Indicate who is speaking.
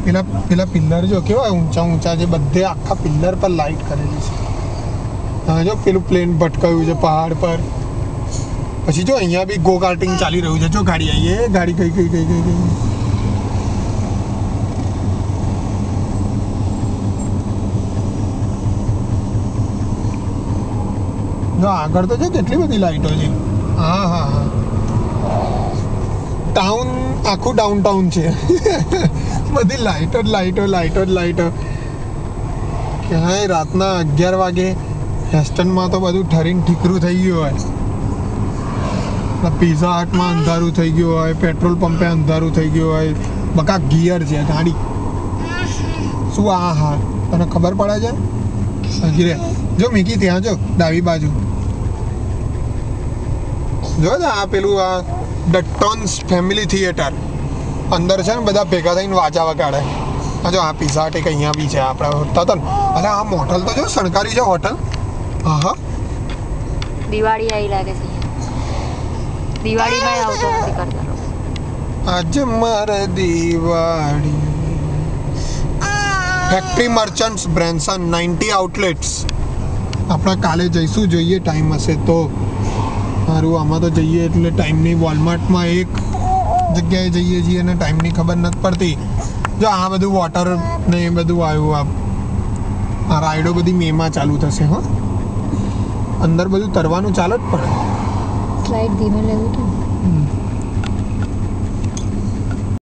Speaker 1: પેલા પિલ્લર જો કેવા ઊંચા છે, બધે આખા પિલ્લર પર લાઇટ કરેલી છે. હા જો પેલું પ્લેન ભટકાયું છે પહાડ પર. પછી જો અહીંયા બી ગો કાર્ટિંગ ચાલી રહ્યું છે. જો ગાડી આવી, એ ગાડી ગઈ. જો આગળ તો છે કેટલી બધી લાઈટો છે. હા ટાઉન આખું ડાઉનટાઉન છે. બધી લાઈટો. ક્યાંય રાતના 11 વાગે હેસ્ટનમાં તો બધું ઠરીને ઠીકરું થઈ ગયું હોય. પિઝા હટમાં અંધારું થઈ ગયું હોય, પેટ્રોલ પંપે અંધારું થઈ ગયું હોય. બકા ગિયર છે ગાડી. શું હા તને ખબર પડે છે? ગીરે જો મીકી ત્યાં જો ડાબી બાજુ જો આ પેલું આ ડટ્ટોન્સ ફેમિલી થિયેટર અંદર છે ને, બધા ભેગા થઈને વાંચા વગાડે. હા જો આ પિઝા હટ એક અહીંયા બી છે આપણે તતન. અરે આ હોટલ તો જો શણગારી છે હોટલ. હા
Speaker 2: દિવાળી આવી લાગે છે. દિવાળીમાં આવતો નથી કરતા.
Speaker 1: આજે મારે Diwali. Factory merchants Branson 90 outlets. આપણે કાલે જઈશું, જોઈએ ટાઈમ હશે તો. સારું આમાં તો જઈએ એટલે ટાઈમની. વોલમાર્ટમાં એક જગ્યાએ જઈએ છીએ અને ટાઈમની ખબર નથી પડતી. જો આ બધું વોટર ને એ બધું આવ્યું. આ રાઈડો બધી મેમાં ચાલુ થશે. હો અંદર બધું તરવાનું ચાલે જ પડે.
Speaker 2: સ્લાઇડ ધીમે લેવું હતું.